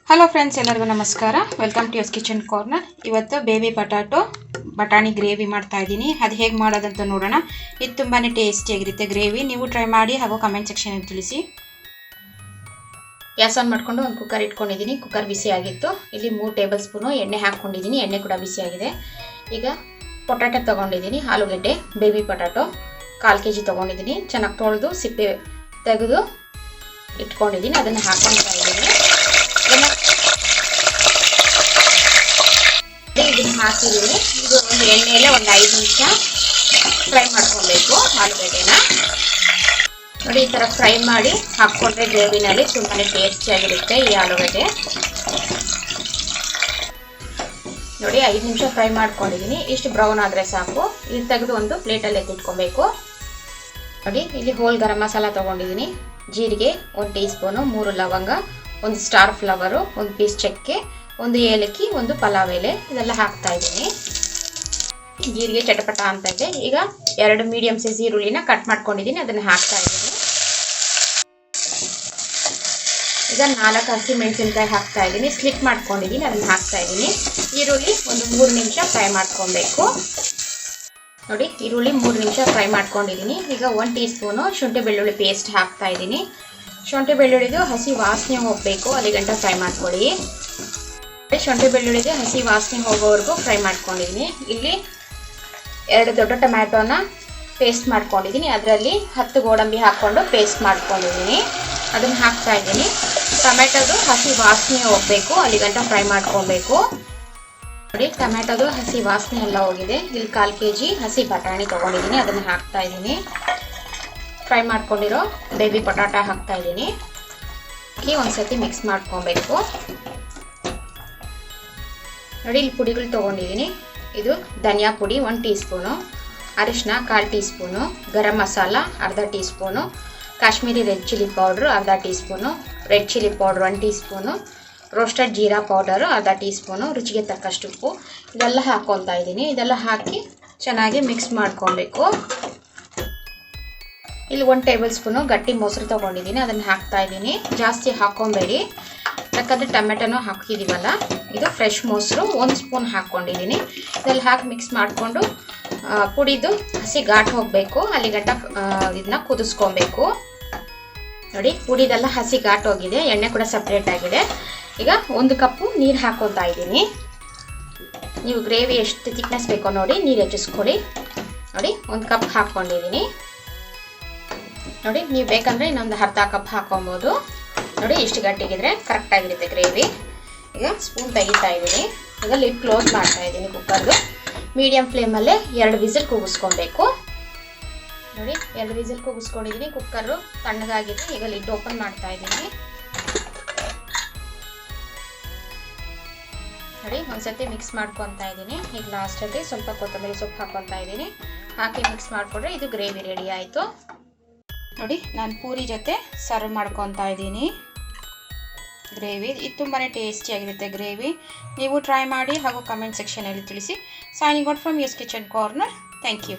Hello friends, ಎಲ್ಲರಿಗೂ ನಮಸ್ಕಾರ. Welcome to Yas kitchen corner. ಇವತ್ತು ಬೇಬಿ ಬಟಾಣಿ ಗ್ರೇವಿ ಮಾಡ್ತಾ ಇದ್ದೀನಿ. ಅದು ಹೇಗೆ ಮಾಡೋದಂತ ನೋಡೋಣ. ಇದು ತುಂಬಾ ಟೇಸ್ಟಿಯಾಗಿರುತ್ತೆ ಗ್ರೇವಿ. ನೀವು ಟ್ರೈ ಮಾಡಿ ಹಾಗೂ ಕಮೆಂಟ್ ಸೆಕ್ಷನಲ್ಲಿ ತಿಳಿಸಿ. ಗ್ಯಾಸ್ ಆನ್ ಮಾಡಿಕೊಂಡು ಒಂದು ಕುಕ್ಕರ್ ಇಟ್ಕೊಂಡಿದ್ದೀನಿ. ಕುಕ್ಕರ್ ಬಿಸಿ ಆಗಿತ್ತು. ಇಲ್ಲಿ 3 ಟೇಬಲ್ ಸ್ಪೂನು ಎಣ್ಣೆ ಹಾಕ್ಕೊಂಡಿದ್ದೀನಿ. ಎಣ್ಣೆ ಕೂಡ ಬಿಸಿಯಾಗಿದೆ. ಈಗ ಪೊಟ್ಯಾಟೊ ತೊಗೊಂಡಿದ್ದೀನಿ. ಆಲೂಗಡ್ಡೆ ಬೇಬಿ ಪೊಟ್ಯಾಟೊ 1/4 kg ತೊಗೊಂಡಿದ್ದೀನಿ. ಚೆನ್ನಾಗಿ ತೊಳೆದು ಸಿಪ್ಪೆ ತೆಗೆದು ಇಟ್ಕೊಂಡಿದ್ದೀನಿ. ಅದನ್ನು ಹಾಕ್ಕೊಳ್ತಾ ಇದ್ದೀನಿ. ಇದನ್ನು ಹಾಕಿದ್ದೀನಿ. ಇದು ಒಂದು ಎಣ್ಣೆಯಲ್ಲೇ ಒಂದು 5 ನಿಮಿಷ ಫ್ರೈ ಮಾಡ್ಕೊಬೇಕು. ಆಲೂಗಡ್ಡೆನ ನೋಡಿ, ಈ ಥರ ಫ್ರೈ ಮಾಡಿ ಹಾಕ್ಕೊಂಡ್ರೆ ಗ್ರೇವಿನಲ್ಲಿ ತುಂಬಾ ಟೇಸ್ಟಿಯಾಗಿರುತ್ತೆ ಈ ಆಲೂಗಡ್ಡೆ. ನೋಡಿ, 5 ನಿಮಿಷ ಫ್ರೈ ಮಾಡ್ಕೊಂಡಿದ್ದೀನಿ. ಇಷ್ಟು ಬ್ರೌನ್ ಆದರೆ ಸಾಕು. ಇದು ತೆಗೆದು ಒಂದು ಪ್ಲೇಟಲ್ಲಿ ಎತ್ತಿಟ್ಕೊಬೇಕು. ನೋಡಿ, ಇಲ್ಲಿ ಹೋಲ್ ಗರಂ ಮಸಾಲ ತೊಗೊಂಡಿದ್ದೀನಿ. ಜೀರಿಗೆ 1 ಟೀ ಸ್ಪೂನು, 3 ಲವಂಗ, 1 ಸ್ಟಾರ್ ಫ್ಲವರು, 1 ಪೀಸ್ ಚಕ್ಕೆ, 1 ಏಲಕ್ಕಿ, 1 ಪಲಾವ್ ಎಲೆ, ಇದೆಲ್ಲ ಹಾಕ್ತಾ ಇದ್ದೀನಿ. ಜೀರಿಗೆ ಚಟಪಟ ಅಂತ ಇದೆ. ಈಗ 2 ಮೀಡಿಯಂ ಸೈಜ್ ಈರುಳ್ಳಿನ ಕಟ್ ಮಾಡ್ಕೊಂಡಿದ್ದೀನಿ. ಅದನ್ನು ಹಾಕ್ತಾ ಇದ್ದೀನಿ. ಈಗ 4 ಹಸಿಮೆಣಸಿನಕಾಯಿ ಹಾಕ್ತಾ ಇದ್ದೀನಿ. ಸ್ಲಿಟ್ ಮಾಡ್ಕೊಂಡಿದ್ದೀನಿ, ಅದನ್ನು ಹಾಕ್ತಾ ಇದ್ದೀನಿ. ಈರುಳ್ಳಿ ಒಂದು 3 ನಿಮಿಷ ಫ್ರೈ ಮಾಡ್ಕೊಬೇಕು. ನೋಡಿ, ಈರುಳ್ಳಿ 3 ನಿಮಿಷ ಫ್ರೈ ಮಾಡ್ಕೊಂಡಿದ್ದೀನಿ. ಈಗ 1 ಟೀ ಸ್ಪೂನು ಶುಂಠಿ ಬೆಳ್ಳುಳ್ಳಿ ಪೇಸ್ಟ್ ಹಾಕ್ತಾ ಇದ್ದೀನಿ. ಶುಂಠಿ ಬೆಳ್ಳುಳ್ಳಿದು ಹಸಿ ವಾಸನೆ ಹೋಗಬೇಕು, ಅಲ್ಲಿ ಗಂಟ ಫ್ರೈ ಮಾಡ್ಕೊಳ್ಳಿ. ಶುಂಠಿ ಬೆಳ್ಳುಳ್ಳಿಗೆ ಹಸಿ ವಾಸನೆ ಹೋಗೋವರೆಗೂ ಫ್ರೈ ಮಾಡ್ಕೊಂಡಿದ್ದೀನಿ. ಇಲ್ಲಿ 2 ದೊಡ್ಡ ಟೊಮ್ಯಾಟೋನ ಪೇಸ್ಟ್ ಮಾಡ್ಕೊಂಡಿದ್ದೀನಿ. ಅದರಲ್ಲಿ 10 ಗೋಡಂಬಿ ಹಾಕ್ಕೊಂಡು ಪೇಸ್ಟ್ ಮಾಡ್ಕೊಂಡಿದ್ದೀನಿ. ಅದನ್ನು ಹಾಕ್ತಾ ಇದ್ದೀನಿ. ಟೊಮ್ಯಾಟೋದು ಹಸಿ ವಾಸನೆ ಹೋಗಬೇಕು, ಅಲ್ಲಿ ಗಂಟ ಫ್ರೈ ಮಾಡ್ಕೊಬೇಕು. ನೋಡಿ, ಟೊಮ್ಯಾಟೋದು ಹಸಿ ವಾಸನೆ ಎಲ್ಲ ಹೋಗಿದೆ. ಇಲ್ಲಿ 1/4 kg ಹಸಿ ಬಟಾಣಿ ತೊಗೊಂಡಿದ್ದೀನಿ. ಅದನ್ನು ಹಾಕ್ತಾ ಇದ್ದೀನಿ. ಫ್ರೈ ಮಾಡ್ಕೊಂಡಿರೋ ಬೇಬಿ ಪೊಟ್ಯಾಟೊ ಹಾಕ್ತಾ ಇದ್ದೀನಿ. ಒಂದ್ಸತಿ ಮಿಕ್ಸ್ ಮಾಡ್ಕೊಬೇಕು. ನೋಡಿ, ಇಲ್ಲಿ ಪುಡಿಗಳು ತೊಗೊಂಡಿದ್ದೀನಿ. ಇದು ಧನಿಯಾ ಪುಡಿ 1 ಟೀ ಸ್ಪೂನು, ಅರಿಶಿನ 1/4 tea spoon, garam masala 1/2 tea spoon, Kashmiri red chilli powder 1/2 tea spoon, red chilli powder 1 tea spoon, roasted jeera powder 1/2 tea spoon, ರುಚಿಗೆ ತಕ್ಕಷ್ಟು ಉಪ್ಪು, ಇದೆಲ್ಲ ಹಾಕ್ಕೊತಾ ಇದ್ದೀನಿ. ಇದೆಲ್ಲ ಹಾಕಿ ಚೆನ್ನಾಗಿ ಮಿಕ್ಸ್ ಮಾಡ್ಕೊಬೇಕು. ಇಲ್ಲಿ 1 ಟೇಬಲ್ ಸ್ಪೂನು ಗಟ್ಟಿ ಮೊಸರು ತೊಗೊಂಡಿದ್ದೀನಿ. ಅದನ್ನು ಹಾಕ್ತಾ ಇದ್ದೀನಿ. ಜಾಸ್ತಿ ಹಾಕ್ಕೊಬೇಡಿ, ಯಾಕಂದರೆ ಟೊಮೆಟೊನೂ ಹಾಕಿದ್ದೀವಲ್ಲ. ಇದು ಫ್ರೆಶ್ ಮೊಸರು 1 ಸ್ಪೂನ್ ಹಾಕ್ಕೊಂಡಿದ್ದೀನಿ. ಇದೆಲ್ಲ ಹಾಕಿ ಮಿಕ್ಸ್ ಮಾಡಿಕೊಂಡು ಪುಡಿದು ಹಸಿ ಘಾಟ್ ಹೋಗಬೇಕು, ಅಲ್ಲಿ ಗಂಟ ಇದನ್ನ ಕುದಿಸ್ಕೊಬೇಕು. ನೋಡಿ, ಪುಡಿದೆಲ್ಲ ಹಸಿ ಘಾಟ್ ಹೋಗಿದೆ. ಎಣ್ಣೆ ಕೂಡ ಸಪ್ರೇಟ್ ಆಗಿದೆ. ಈಗ 1 ಕಪ್ಪು ನೀರು ಹಾಕ್ಕೊತಾ ಇದ್ದೀನಿ. ನೀವು ಗ್ರೇವಿ ಎಷ್ಟು ಥಿಕ್ನೆಸ್ ಬೇಕೋ ನೋಡಿ ನೀರು ಹೆಚ್ಚಿಸ್ಕೊಳ್ಳಿ. ನೋಡಿ, 1 ಕಪ್ ಹಾಕ್ಕೊಂಡಿದ್ದೀನಿ. ನೋಡಿ, ನೀವು ಬೇಕಂದರೆ ಇನ್ನೊಂದು ಅರ್ಧ ಕಪ್ ಹಾಕೊಬೋದು. ನೋಡಿ, ಇಷ್ಟು ಗಟ್ಟಿಗಿದ್ರೆ ಕರೆಕ್ಟಾಗಿರುತ್ತೆ ಗ್ರೇವಿ. ಈಗ ಸ್ಪೂನ್ ತೆಗಿತಾ ಇದ್ದೀನಿ. ಈಗ ಲಿಡ್ ಕ್ಲೋಸ್ ಮಾಡ್ತಾ ಇದ್ದೀನಿ ಕುಕ್ಕರ್ದು. ಮೀಡಿಯಮ್ ಫ್ಲೇಮಲ್ಲೇ 2 ವಿಸಿಲ್ ಕೂಗಿಸ್ಕೊಬೇಕು. ನೋಡಿ, 2 ವಿಸಿಲ್ ಕೂಗಿಸ್ಕೊಂಡಿದ್ದೀನಿ. ಕುಕ್ಕರು ತಣ್ಣಗಾಗಿದೆ. ಈಗ ಲಿಡ್ ಓಪನ್ ಮಾಡ್ತಾ ಇದ್ದೀನಿ. ನೋಡಿ, ಒಂದ್ಸತಿ ಮಿಕ್ಸ್ ಮಾಡ್ಕೊತಾ ಇದ್ದೀನಿ. ಈಗ ಲಾಸ್ಟಲ್ಲಿ ಸ್ವಲ್ಪ ಕೊತ್ತಂಬರಿ ಸೊಪ್ಪು ಹಾಕ್ಕೊತಾ ಇದ್ದೀನಿ. ಹಾಕಿ ಮಿಕ್ಸ್ ಮಾಡಿಕೊಂಡ್ರೆ ಇದು ಗ್ರೇವಿ ರೆಡಿ ಆಯಿತು. ನೋಡಿ, ನಾನು ಪೂರಿ ಜೊತೆ ಸರ್ವ್ ಮಾಡ್ಕೊತಾ ಇದ್ದೀನಿ ಗ್ರೇವಿ. ಇದು ತುಂಬಾ ಟೇಸ್ಟಿಯಾಗಿರುತ್ತೆ ಗ್ರೇವಿ. ನೀವು ಟ್ರೈ ಮಾಡಿ ಹಾಗೂ ಕಮೆಂಟ್ ಸೆಕ್ಷನಲ್ಲಿ ತಿಳಿಸಿ. Signing out from Yas kitchen corner. Thank you.